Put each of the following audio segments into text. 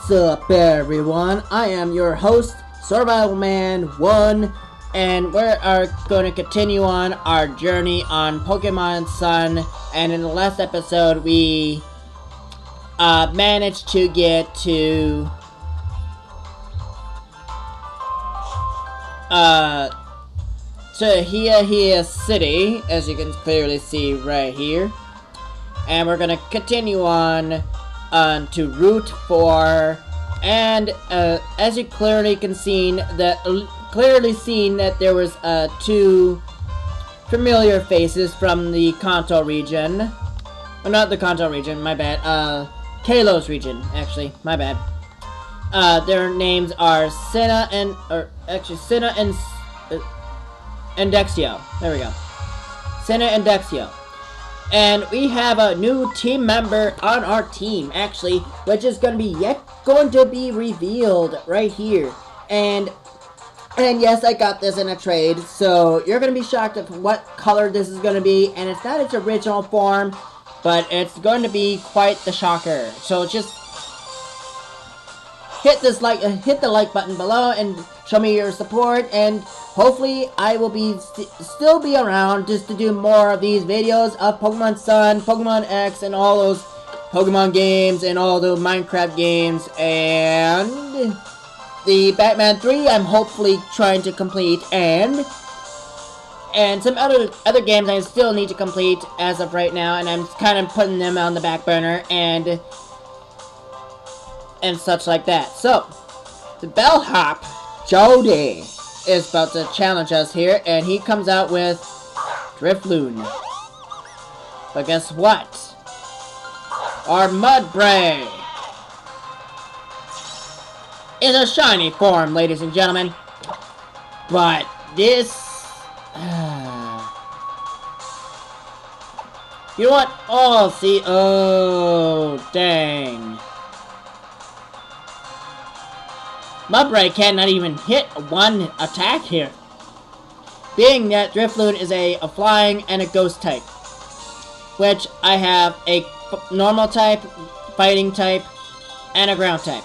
What's up, everyone? I am your host, Survival Man 1, and we are going to continue on our journey on Pokemon Sun. And in the last episode, we managed to get to Hiya City, as you can clearly see right here. And we're gonna continue on to Route 4, and as you clearly seen that there was two familiar faces from the Kanto region. Well, not the Kanto region, my bad. Kalos region, actually, my bad. Their names are Sinnoh and Dexio. There we go. Sinnoh and Dexio. And we have a new team member on our team, actually, which is going to be revealed right here. And yes, I got this in a trade, so you're going to be shocked at what color this is going to be. And it's not its original form, but it's going to be quite the shocker. So just hit the like button below and show me your support, and hopefully I will still be around just to do more of these videos of Pokemon Sun, Pokemon X, and all those Pokemon games and all the Minecraft games, and the Batman 3 I'm hopefully trying to complete, and some other games I still need to complete as of right now, and I'm kind of putting them on the back burner and such like that. So the bellhop Jody is about to challenge us here, and he comes out with Drifloon. But guess what? Our Mudbray is a shiny form, ladies and gentlemen. But this... you know what? Oh, see... oh, dang. Mudbray cannot even hit one attack here. Being that Drifloon is a flying and a ghost type, which I have a normal type, fighting type, and a ground type,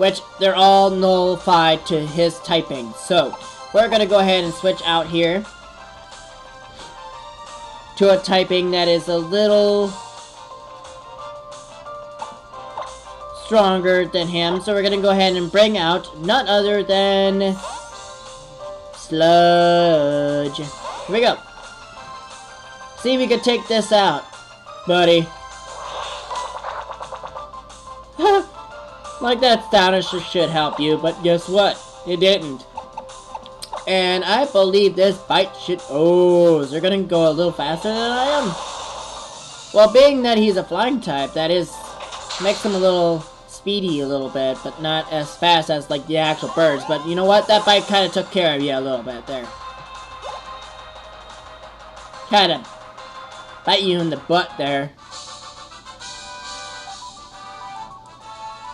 which they're all nullified to his typing. So we're going to go ahead and switch out here to a typing that is a little stronger than him. So we're gonna go ahead and bring out none other than Sludge. Here we go. See if we can take this out, buddy. Like that Astonisher should help you, but guess what? It didn't. And I believe this bite should... oh, is they're gonna go a little faster than I am? Well, being that he's a flying type, that is... makes him a little speedy a little bit, but not as fast as like the actual birds. But you know what? That bite kind of took care of you a little bit there. Kind of bite you in the butt there.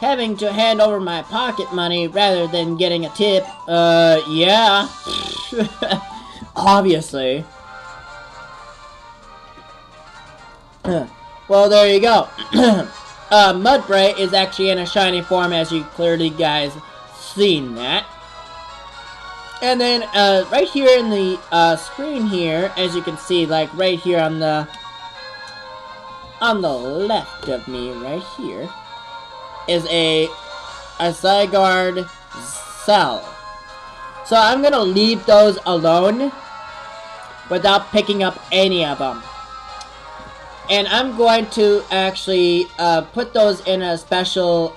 Having to hand over my pocket money rather than getting a tip. Yeah. Obviously. Well, there you go. Mudbray is actually in a shiny form, as you clearly guys seen that. And then right here in the screen here, as you can see, like right here on the left of me, right here, is a Zygarde cell. So I'm gonna leave those alone without picking up any of them. And I'm going to actually put those in a special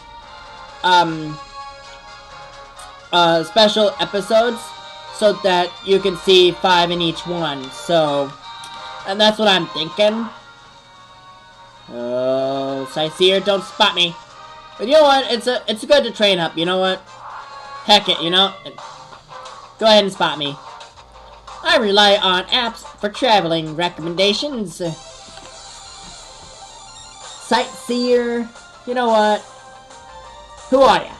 special episodes so that you can see 5 in each one. So, and that's what I'm thinking. Oh, Sightseer, don't spot me. But you know what? It's good to train up. You know what? Heck it, you know. Go ahead and spot me. I rely on apps for traveling recommendations. Sightseer, you know what? Who are ya?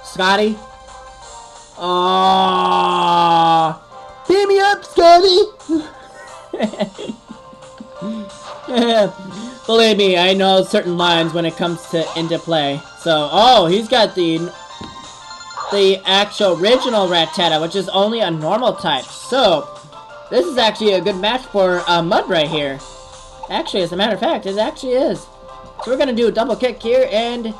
Scotty? Aww. Beam me up, Scotty! Believe me, I know certain lines when it comes to interplay. So, oh, he's got the actual original Rattata, which is only a normal type. So, this is actually a good match for Mudbray here. Actually, as a matter of fact, it actually is. So we're gonna do a double kick here, and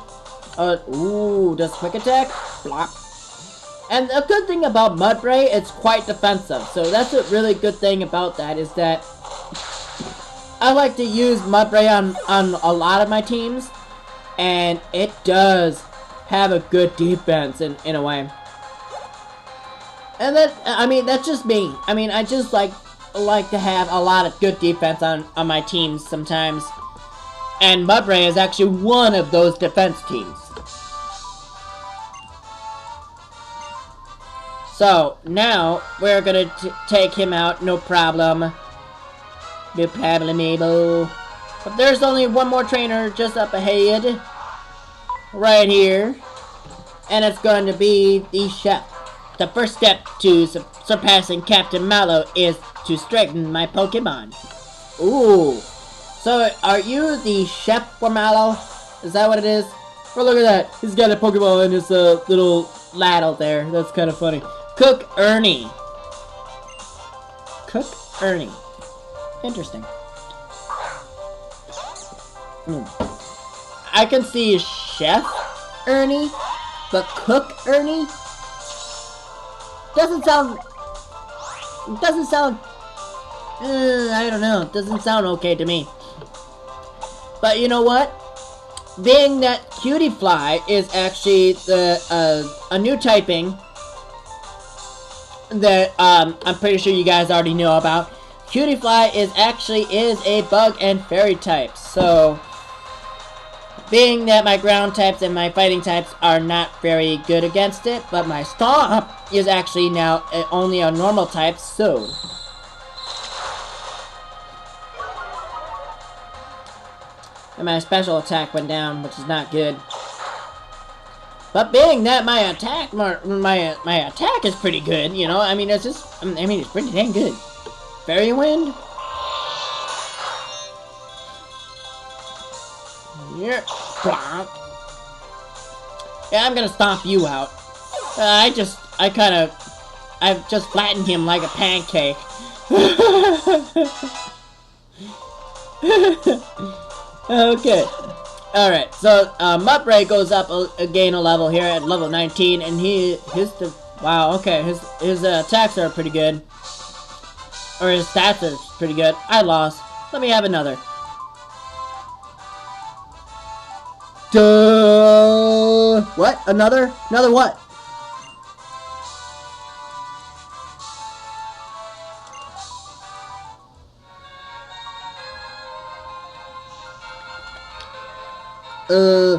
ooh, does quick attack, block. And a good thing about Mudbray, it's quite defensive. So that's a really good thing about that, is that I like to use Mudbray on a lot of my teams, and it does have a good defense in a way. And that, I mean, that's just me. I mean, I just like to have a lot of good defense on my teams sometimes. And Mudbray is actually one of those defense teams. So, now, we're gonna take him out, no problem. No problemo. But there's only one more trainer just up ahead. Right here. And it's going to be the chef. The first step to surpassing Captain Mallow is to strengthen my Pokemon. Ooh. So, are you the chef for Mallow? Is that what it is? Well, look at that. He's got a Pokeball in his little ladle there. That's kind of funny. Cook Ernie. Cook Ernie. Interesting. I can see Chef Ernie, but Cook Ernie doesn't sound. I don't know. It doesn't sound okay to me. But you know what? Being that Cutiefly is actually a new typing that I'm pretty sure you guys already know about. Cutiefly is a bug and fairy type. So, being that my ground types and my fighting types are not very good against it, but my Stomp is actually now only a normal type, so. And my special attack went down, which is not good. But being that my attack is pretty good, you know, I mean, it's just, I mean, it's pretty dang good. Fairy Wind? Yeah. Yeah, I'm gonna stomp you out. I've just flattened him like a pancake. Okay. Alright, so Mudbray goes up again a level here at level 19, and wow, okay, his attacks are pretty good. Or his stats are pretty good. I lost. Let me have another. Duh. What? Another? Another what? Duh.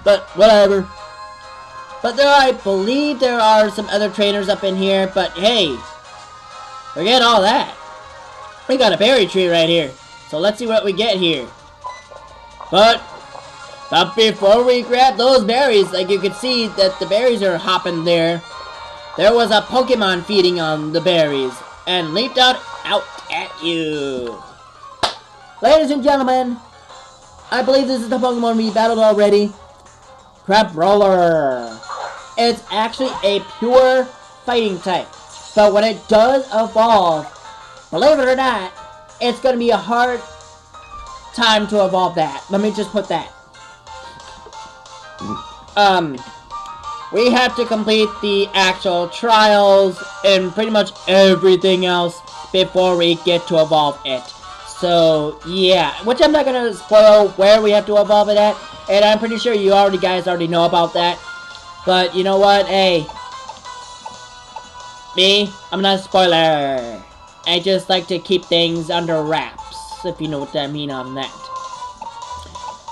But whatever. But I believe there are some other trainers up in here, but hey, forget all that. We got a berry tree right here, so let's see what we get here. But before we grab those berries, like you can see that the berries are hopping there, there was a Pokemon feeding on the berries, and leaped out at you. Ladies and gentlemen, I believe this is the Pokemon we battled already. Crabrawler. It's actually a pure fighting type. So when it does evolve, believe it or not, it's going to be a hard time to evolve that. Let me just put that. We have to complete the actual trials and pretty much everything else before we get to evolve it. So, yeah, which I'm not going to spoil where we have to evolve it at, and I'm pretty sure you guys already know about that. But, you know what, hey, I'm not a spoiler. I just like to keep things under wraps, if you know what I mean on that.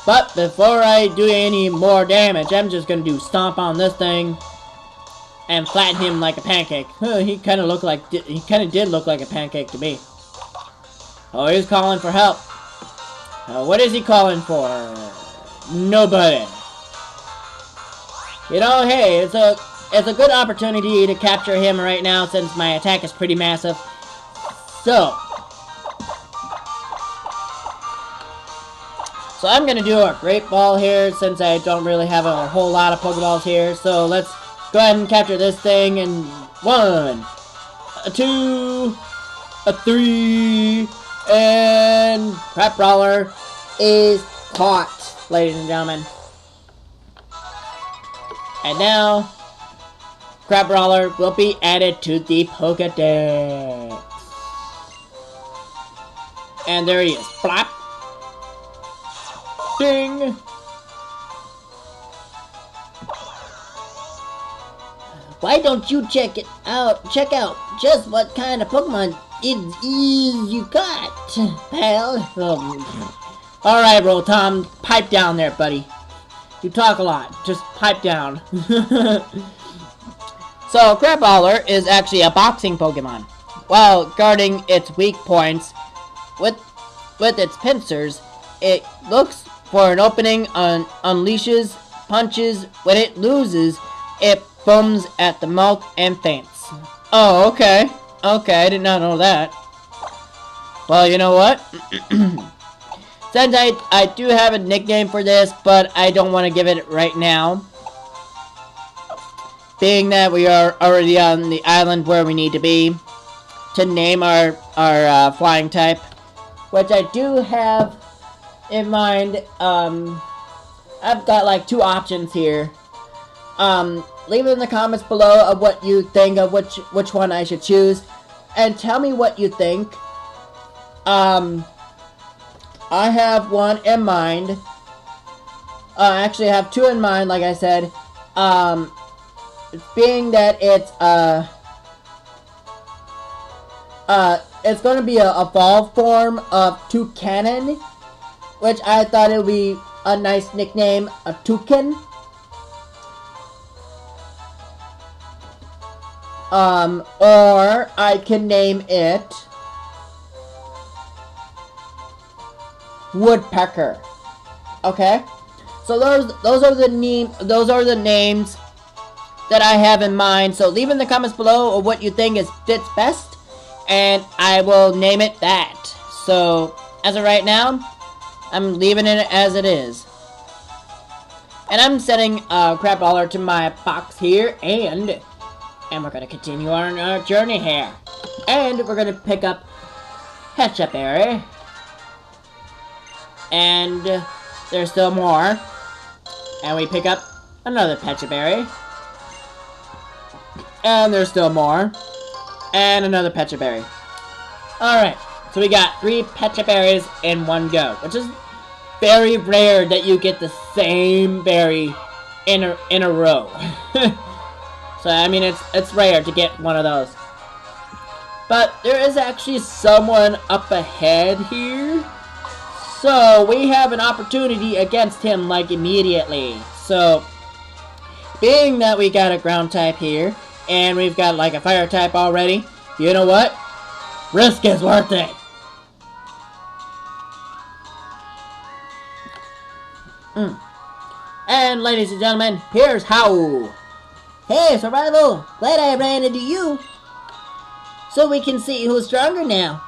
But, before I do any more damage, I'm just going to do stomp on this thing, and flatten him like a pancake. He kind of did look like a pancake to me. Oh, he's calling for help. What is he calling for? Nobody. You know, hey, it's a good opportunity to capture him right now since my attack is pretty massive. So, So I'm gonna do a Great Ball here since I don't really have a whole lot of Pokeballs here. So let's go ahead and capture this thing in 1, a 2, a 3, and Crabrawler is caught, ladies and gentlemen. And now, Crabrawler will be added to the Pokedex. And there he is. Flap. Ding! Why don't you check out just what kind of Pokemon it is you got, pal? Alright, Rotom, pipe down there, buddy. You talk a lot, just pipe down. So, Crabrawler is actually a boxing Pokemon. While guarding its weak points with its pincers, it looks for an opening, unleashes punches. When it loses, it foams at the mouth and faints. Oh, okay. Okay, I did not know that. Well, you know what? Since I do have a nickname for this, but I don't want to give it right now. Being that we are already on the island where we need to be to name our flying type, which I do have in mind. I've got like 2 options here. Leave it in the comments below of what you think of which one I should choose, and tell me what you think. I have one in mind. Actually, I have 2 in mind, like I said. Being that it's going to be a evolved form of Toucannon, which I thought it would be a nice nickname, a Toucan. Or I can name it Woodpecker. Okay? So those are the names that I have in mind. So leave in the comments below what you think fits best, and I will name it that. So as of right now, I'm leaving it as it is. And I'm setting Crabrawler to my box here, and we're gonna continue on our journey here. And we're gonna pick up Pecha Berry. And there's still more. And we pick up another Pecha Berry. And there's still more. And another Pecha Berry. Alright, so we got 3 Pecha Berries in one go, which is very rare that you get the same berry in a row. So I mean, it's rare to get one of those. But there is actually someone up ahead here, so we have an opportunity against him like immediately. So being that we got a ground type here, and we've got like a fire type already, you know what? Risk is worth it. And ladies and gentlemen, here's how. Hey, Survival! Glad I ran into you. So we can see who's stronger now.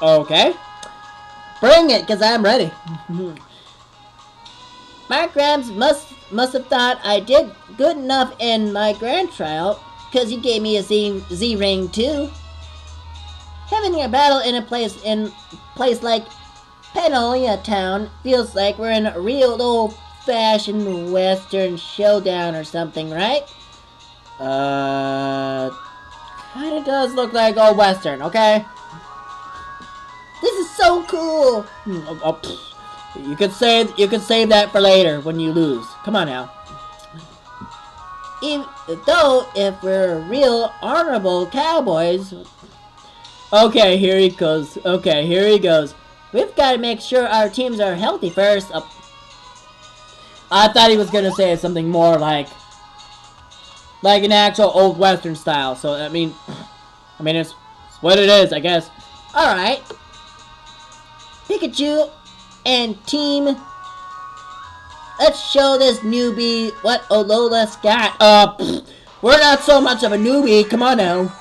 Okay. Bring it, cause I'm ready. My Grabs must have thought I did good enough in my grand trial, cause he gave me a Z ring too. Having a battle in a place like Panolia Town feels like we're in a real old-fashioned Western showdown or something, right? Kinda does look like old Western, okay? This is so cool! You could save that for later when you lose. Come on now. If we're real honorable cowboys. Okay, here he goes. Okay, here he goes. We've got to make sure our teams are healthy first. I thought he was gonna say something more like an actual old Western style. So I mean, it's what it is, I guess. All right, Pikachu and team. Let's show this newbie what Alola's got. We're not so much of a newbie. Come on now.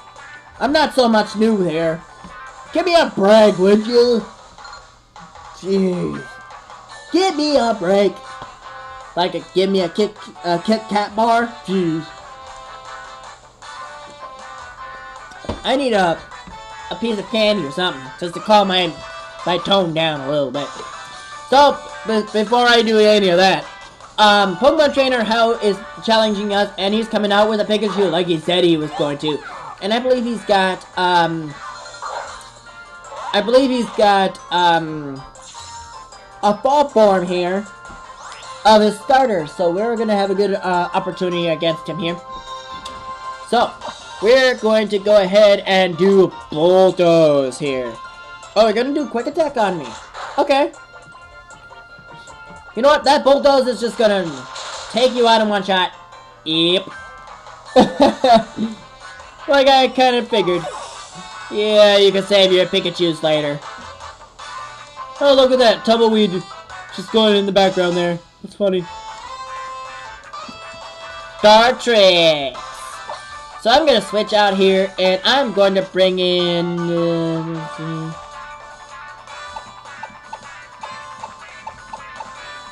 I'm not so much new here. Give me a break, would you? Jeez. Give me a break. Like, give me a Kit Kat bar? Jeez. I need a piece of candy or something, just to calm my tone down a little bit. So, before I do any of that, Pokemon Trainer Hell is challenging us, and he's coming out with a Pikachu like he said he was going to. And I believe he's got, a fall form here of his starter. So we're going to have a good opportunity against him here. So, we're going to go ahead and do Bulldoze here. Oh, we're going to do Quick Attack on me. Okay. You know what? That Bulldoze is just going to take you out in one shot. Yep. Like I kind of figured. Yeah, you can save your Pikachus later. Oh, look at that. Tumbleweed just going in the background there. That's funny. Dartrix. So I'm going to switch out here, and I'm going to bring in... let's see.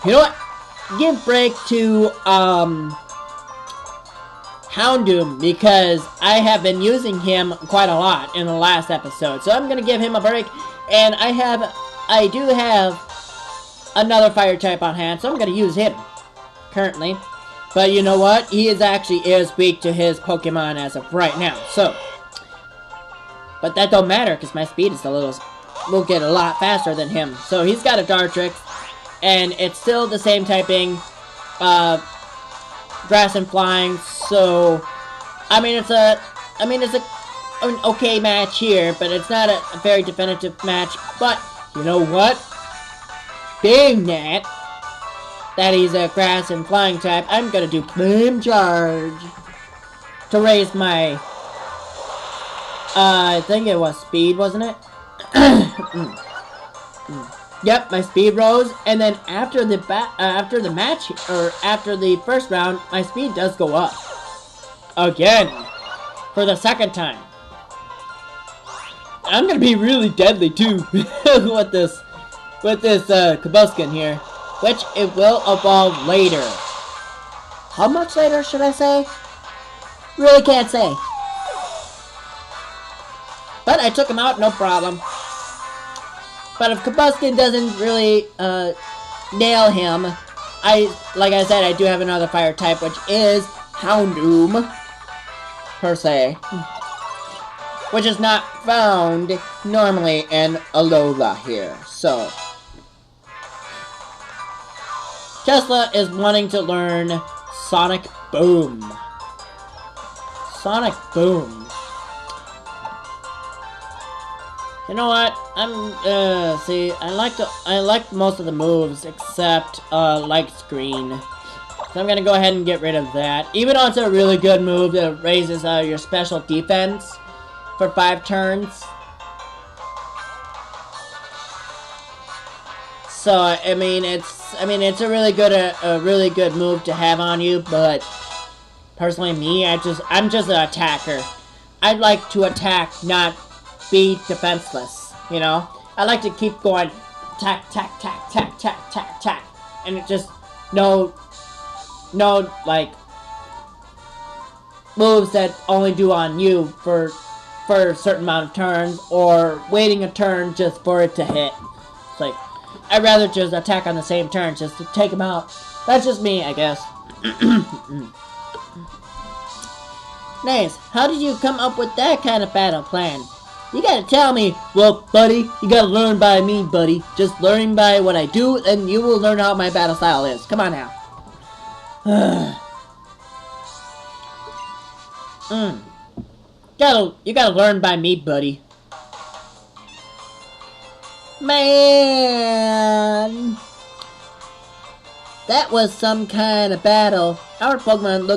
You know what? Give break to, Houndoom, because I have been using him quite a lot in the last episode. So I'm going to give him a break, and I do have another fire type on hand, so I'm going to use him currently. But you know what? He is weak to his Pokemon as of right now, so. But that don't matter, because my speed is will get a lot faster than him. So he's got a Dartrix, and it's still the same typing, grass and flying, so, it's an okay match here, but it's not a very definitive match. But, you know what? Being that he's a grass and flying type, I'm gonna do Flame Charge to raise my, I think it was speed, wasn't it? Yep, my speed rose, and then after the match, or after the first round, my speed does go up. Again. For the second time. I'm gonna be really deadly, too, with this Kabuskin here. Which it will evolve later. How much later, should I say? Really can't say. But I took him out, no problem. But if Kabuskin doesn't really nail him, like I said, I do have another fire type, which is Houndoom, per se, which is not found normally in Alola here. So Tesla is wanting to learn Sonic Boom. Sonic Boom. You know what? See, I like most of the moves except, Light Screen. So I'm gonna go ahead and get rid of that. Even though it's a really good move that raises, your special defense for 5 turns. So, it's a really good move to have on you, but personally me, I'm just an attacker. I'd like to attack, not be defenseless, you know? I like to keep going tack, tack, tack, tack, tack, tack, tack. And it just, no, like, moves that only do on you for a certain amount of turns, or waiting a turn just for it to hit. It's like, I'd rather just attack on the same turn just to take him out. That's just me, I guess. Nice. How did you come up with that kind of battle plan? You gotta tell me. Well, buddy, you gotta learn by me, buddy. Just learn by what I do, and you will learn how my battle style is. Come on now. You gotta learn by me, buddy. Man, that was some kind of battle. Our Pokemon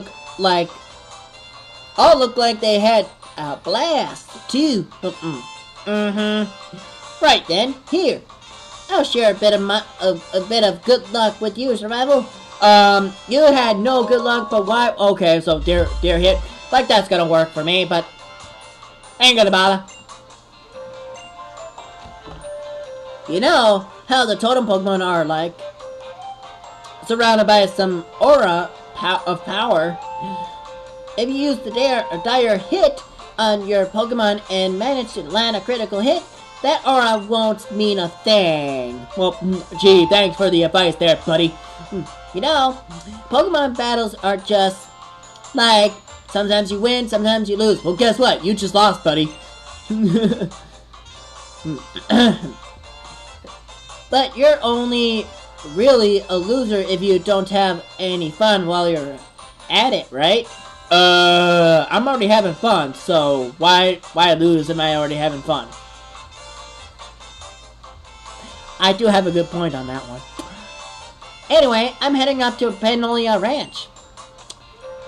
all looked like they had a blast, too. Right then, here. I'll share a bit of good luck with you, Survival. You had no good luck, but why? Okay, so deer hit. Like that's gonna work for me, but ain't gonna bother. You know how the totem Pokemon are like. surrounded by some aura of power. If you use the dire hit on your Pokemon and manage to land a critical hit, that aura won't mean a thing. Well, gee, thanks for the advice there, buddy. You know, Pokemon battles are just like, sometimes you win, sometimes you lose. Well, guess what? You just lost, buddy. But you're only really a loser if you don't have any fun while you're at it, right? I'm already having fun, so why lose if I already having fun? I do have a good point on that one. Anyway, I'm heading up to Panolia Ranch.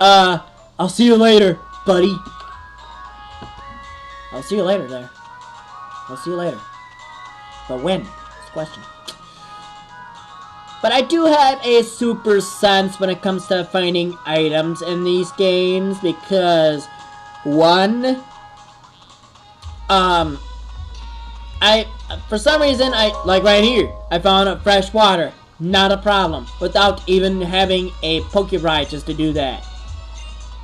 I'll see you later, buddy. I'll see you later there. I'll see you later. But when? That's the question. But I do have a super sense when it comes to finding items in these games because, one, for some reason, like right here, I found fresh water. Not a problem. Without even having a Pokeride just to do that.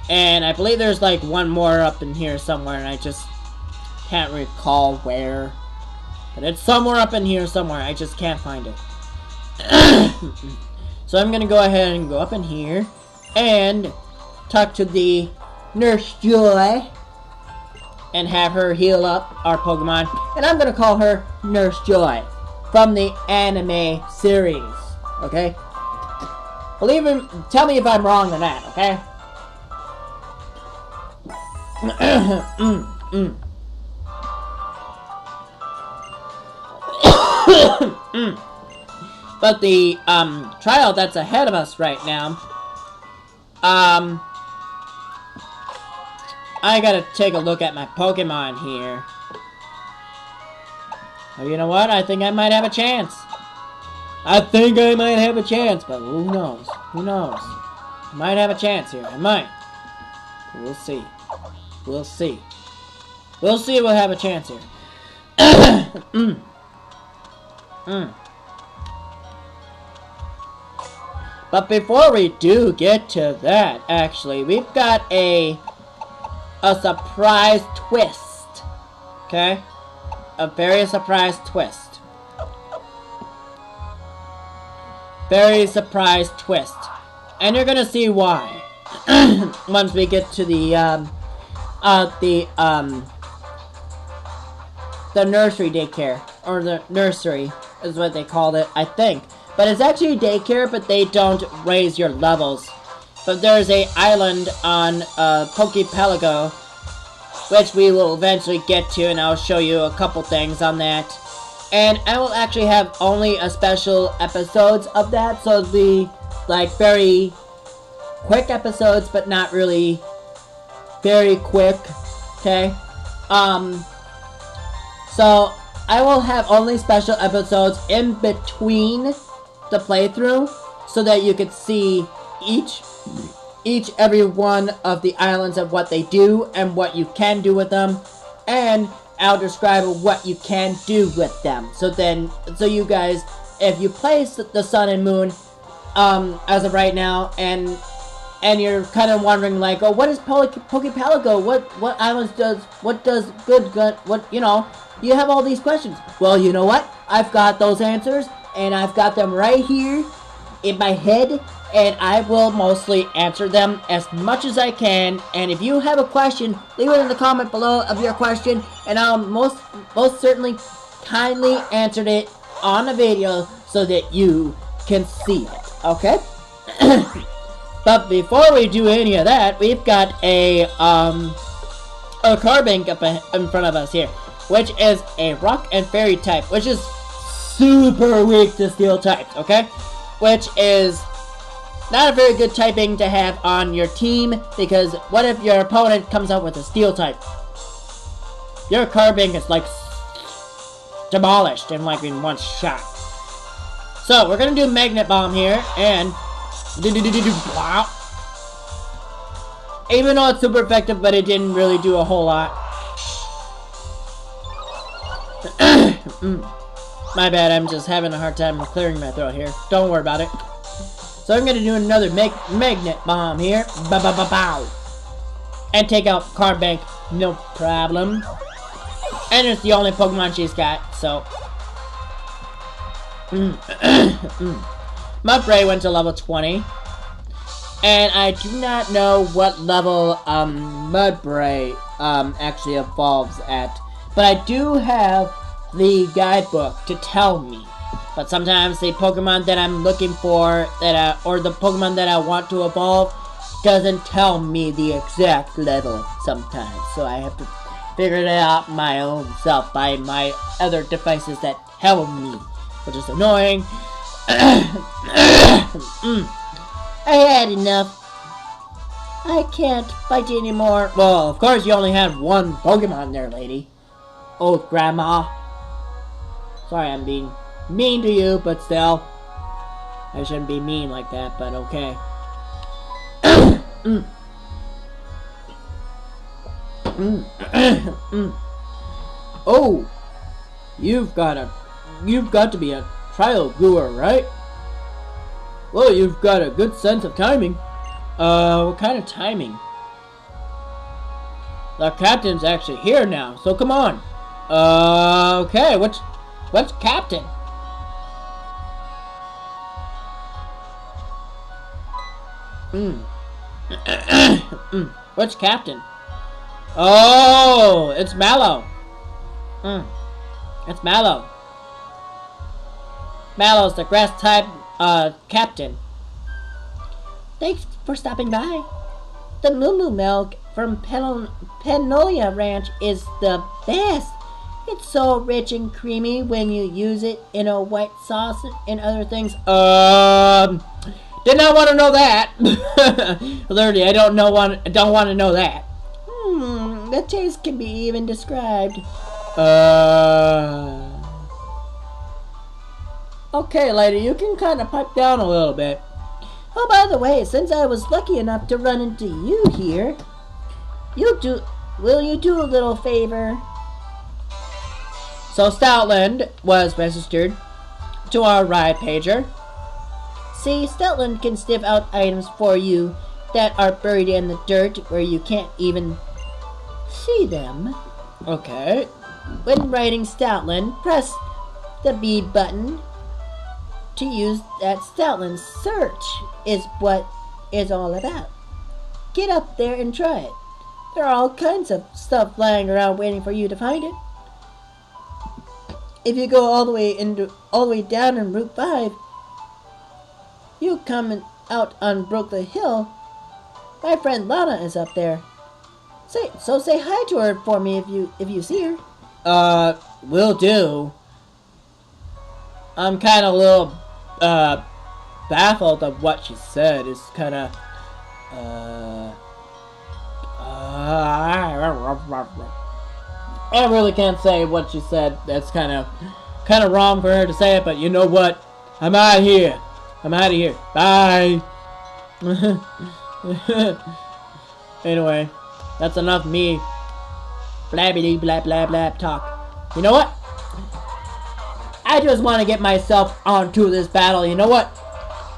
And I believe there's like one more up in here somewhere, and I just can't recall where. But it's somewhere up in here somewhere. I just can't find it. So I'm gonna go ahead and go up in here and talk to the Nurse Joy and have her heal up our Pokemon. And I'm gonna call her Nurse Joy from the anime series. Okay? Tell me if I'm wrong on that, okay? But the trial that's ahead of us right now, I gotta take a look at my Pokemon here. Oh, you know what? I think I might have a chance. But who knows? Who knows? I might have a chance here. I might. We'll see. We'll see. We'll see if we'll have a chance here. But before we do get to that, actually, we've got a surprise twist. Okay? A very surprise twist. Very surprise twist. And you're gonna see why. Once we get to the nursery daycare. Or the nursery is what they called it, I think. But it's actually daycare, but they don't raise your levels. But there's a island on Pokepelago, which we will eventually get to, and I'll show you a couple things on that. And I will actually have only a special episodes of that, so it'll be like very quick episodes, but not really very quick. Okay? So I will have only special episodes in between the playthrough, so that you could see every one of the islands of what they do and what you can do with them, and I'll describe what you can do with them. So you guys, if you play the Sun and Moon, as of right now, and you're kind of wondering like, oh, what is Pokepelago? What islands does good, what, you know, you have all these questions. Well, you know what? I've got those answers, and I've got them right here in my head, and I will mostly answer them as much as I can. And if you have a question, leave it in the comment below of your question, and I'll most certainly kindly answer it on a video so that you can see it, okay? But before we do any of that, we've got a Carbink up in front of us here, which is a Rock and Fairy type, which is super weak to Steel types, okay? Which is not a very good typing to have on your team, because what if your opponent comes out with a Steel type? Your Carbink is like demolished in one shot. So we're gonna do Magnet Bomb here, and wow. Even though it's super effective, but it didn't really do a whole lot. My bad, I'm just having a hard time clearing my throat here. Don't worry about it. So I'm gonna do another magnet bomb here. Bow. And take out Cardbank, no problem. And it's the only Pokemon she's got, so. Mudbray went to level 20. And I do not know what level Mudbray actually evolves at. But I do have the guidebook to tell me. But sometimes the Pokemon that I'm looking for, or the Pokemon that I want to evolve, doesn't tell me the exact level sometimes. So I have to figure it out my own self by my other devices that help me, which is annoying. I had enough. I can't fight anymore. Well, of course you only had one Pokemon there, lady. Old grandma. Sorry I'm being mean to you, but still. I shouldn't be mean like that, but okay. Oh, you've got to be a trial goer, right? Well, you've got a good sense of timing. What kind of timing? The captain's actually here now, so come on. Okay, what's captain? What's captain? Oh, it's Mallow. It's Mallow. Mallow's the grass type captain. Thanks for stopping by. The Moo Moo milk from Panolia Ranch is the best. It's so rich and creamy when you use it in a white sauce and other things. Did not want to know that. Literally, I don't want to know that. The taste can be even described. Okay, lady, you can kind of pipe down a little bit. Oh, by the way, since I was lucky enough to run into you here, will you do a little favor? So Stoutland was registered to our ride pager. See, Stoutland can sniff out items for you that are buried in the dirt where you can't even see them. Okay. When riding Stoutland, press the B button to use that. Stoutland search is what it's all about. Get up there and try it. There are all kinds of stuff lying around waiting for you to find it. If you go all the way down in Route 5, you come out on Brooklyn Hill. My friend Lana is up there. Say hi to her for me if you see her. Will do. I'm kind of a little baffled of what she said. It's kind of I really can't say what she said. That's kind of wrong for her to say it, but you know what? I'm out of here. Bye. Anyway, that's enough me blabbity blah blah blah talk. You know what? I just want to get myself onto this battle. You know what?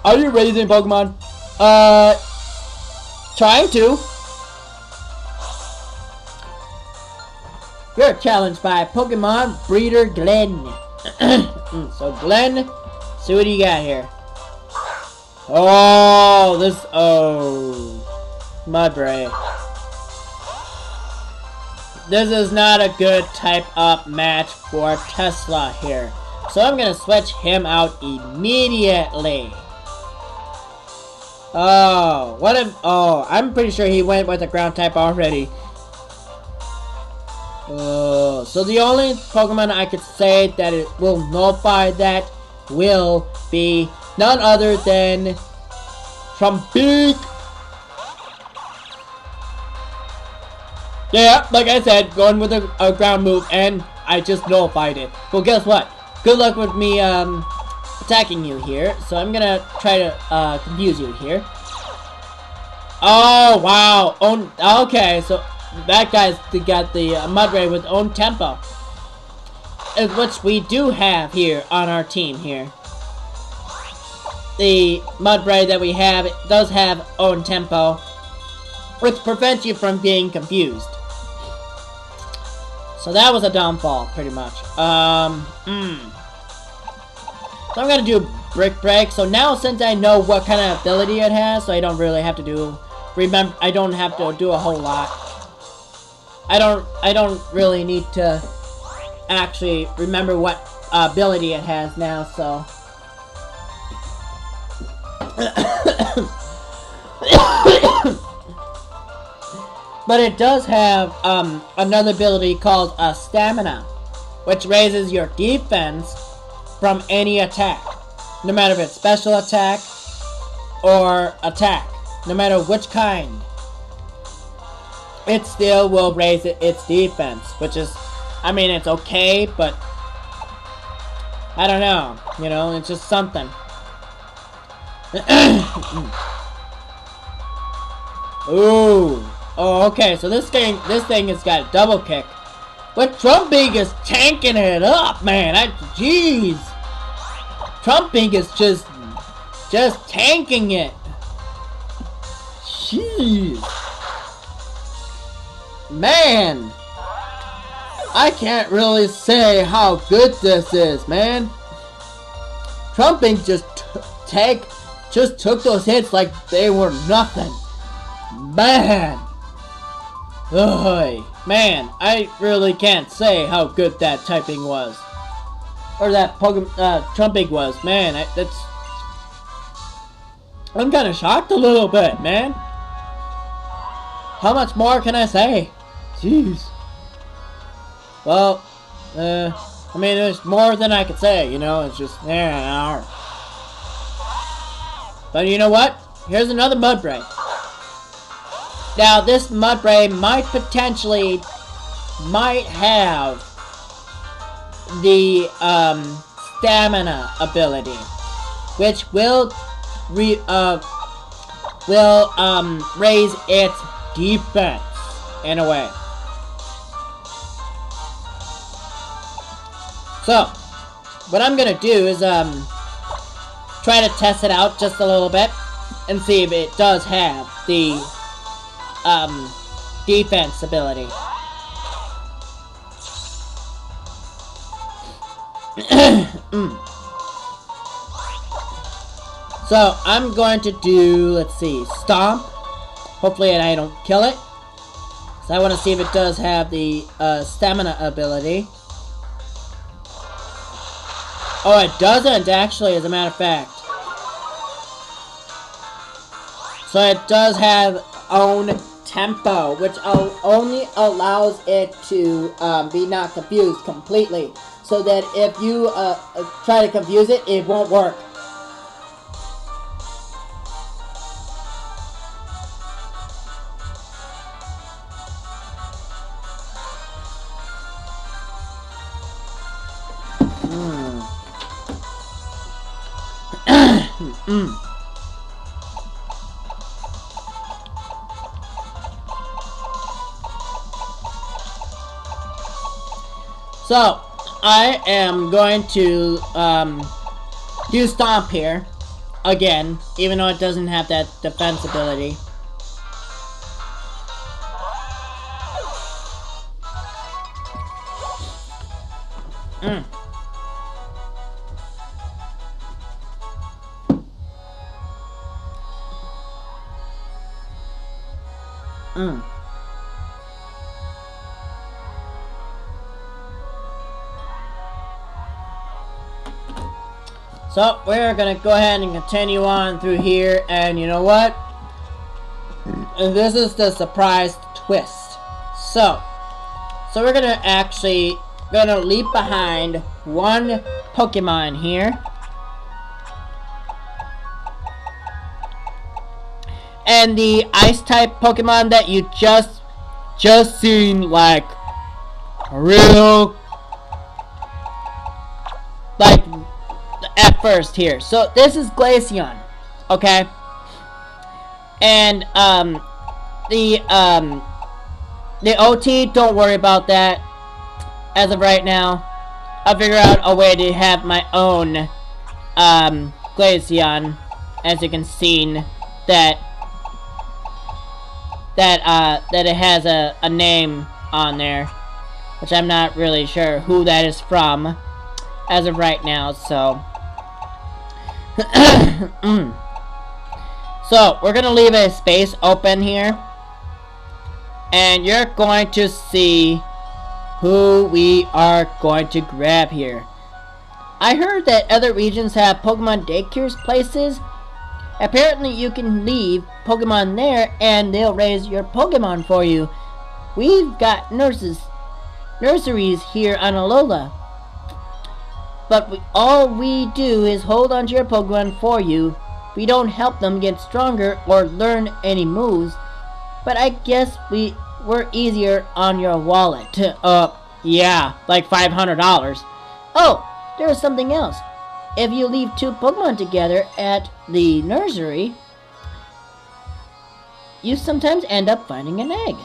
Are you raising Pokemon? Trying to. You're challenged by Pokemon Breeder Glenn. So Glenn, see what you got here. Oh, Mudbray. This is not a good type up match for Tesla here. So I'm gonna switch him out immediately. I'm pretty sure he went with a ground type already. So the only Pokemon I could say that it will nullify that will be none other than Trumbeak. Yeah, like I said, going with a ground move, and I just nullified it. Well, guess what? Good luck with me attacking you here. So I'm gonna try to confuse you here. Oh wow! Okay, so that guy's got the Mudbray with own tempo, which we do have here on our team here. the Mudbray that we have, it does have own tempo, which prevents you from being confused. So that was a downfall, pretty much. So I'm gonna do Brick Break. So now, since I know what kind of ability it has, so I don't really have to do, I don't have to do a whole lot. I don't really need to actually remember what ability it has now, so. But it does have another ability called Stamina, which raises your defense from any attack, no matter if it's special attack or attack, no matter which kind. It still will raise its defense, which is, I mean, it's okay, but I don't know, you know, it's just something. Ooh. Oh, okay, so this thing has got a double kick. But Trumping is tanking it up, man. Jeez. Trumping is just tanking it. Jeez. Man. I can't really say how good this is, man. Trumping just took those hits like they were nothing. Man. Ugh, man, I really can't say how good that typing was. Or that Trumping was. Man, I'm kind of shocked a little bit, man. How much more can I say? Jeez. Well, I mean, there's more than I could say, you know, it's just, yeah. But you know what? Here's another Mudbray. Now, this Mudbray might have the stamina ability, which will raise its defense in a way. So, what I'm gonna do is try to test it out just a little bit and see if it does have the defense ability. So I'm going to do, let's see, Stomp. Hopefully I don't kill it. So I want to see if it does have the stamina ability. Oh, it doesn't actually, as a matter of fact. So it does have own tempo, which only allows it to be not confused completely, so that if you try to confuse it, it won't work. So, I am going to do Stomp here, again, even though it doesn't have that defense ability. So, we're gonna go ahead and continue on through here, and you know what? This is the surprise twist. So we're gonna leave behind one Pokemon here. And the Ice-type Pokemon that you just seen, like, real, like, at first here. So this is Glaceon, okay? And the OT, don't worry about that as of right now. I'll figure out a way to have my own Glaceon as you can see that it has a name on there, which I'm not really sure who that is from as of right now. So so we're gonna leave a space open here, and you're going to see who we are going to grab here. I heard that other regions have Pokemon daycares places. Apparently you can leave Pokemon there and they'll raise your Pokemon for you. We've got nurseries here on Alola. But all we do is hold onto your Pokemon for you. We don't help them get stronger or learn any moves. But I guess we're easier on your wallet. Yeah, like $500. Oh, there's something else. If you leave two Pokemon together at the nursery, you sometimes end up finding an egg.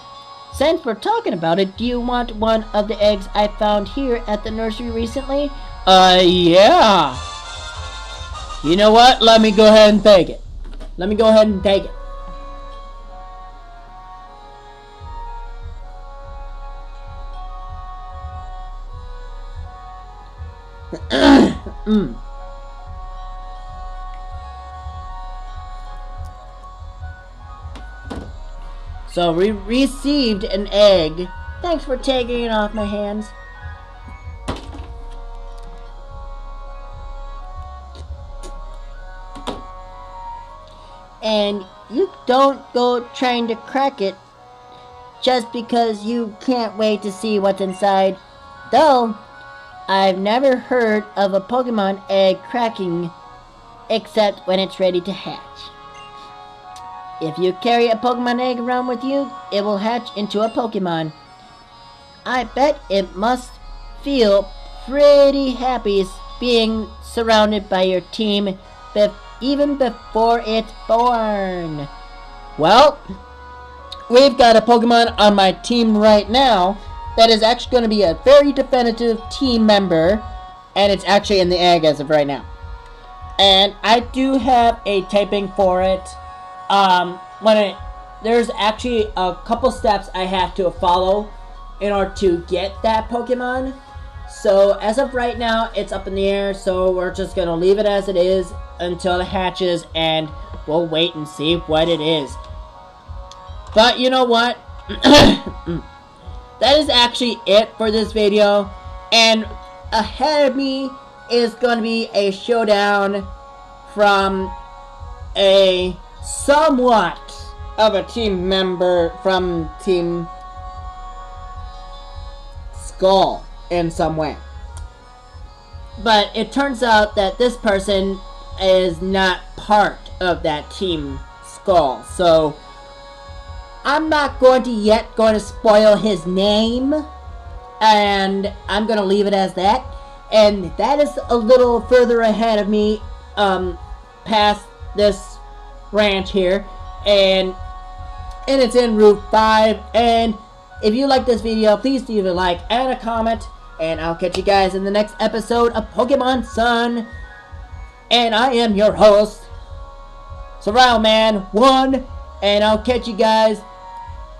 Since we're talking about it, do you want one of the eggs I found here at the nursery recently? Yeah. You know what? Let me go ahead and take it. Let me go ahead and take it. So we received an egg. Thanks for taking it off my hands. And you don't go trying to crack it just because you can't wait to see what's inside. Though, I've never heard of a Pokemon egg cracking except when it's ready to hatch. If you carry a Pokemon egg around with you, it will hatch into a Pokemon. I bet it must feel pretty happy being surrounded by your team even before it's born. Well, we've got a Pokemon on my team right now that is actually going to be a very definitive team member, and it's actually in the egg as of right now. And I do have a typing for it. There's actually a couple steps I have to follow in order to get that Pokemon. So as of right now, it's up in the air, so we're just gonna leave it as it is until it hatches, and we'll wait and see what it is. But you know what? That is actually it for this video, and ahead of me is going to be a showdown from a somewhat of a team member from Team Skull in some way. But it turns out that this person is not part of that Team Skull, so I'm not going to spoil his name, and I'm going to leave it as that. And that is a little further ahead of me, past this ranch here, and it's in Route 5. And if you like this video, please leave a like and a comment, and I'll catch you guys in the next episode of Pokemon Sun. And I am your host, SorrelleMan1, and I'll catch you guys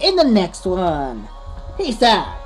in the next one. Peace out.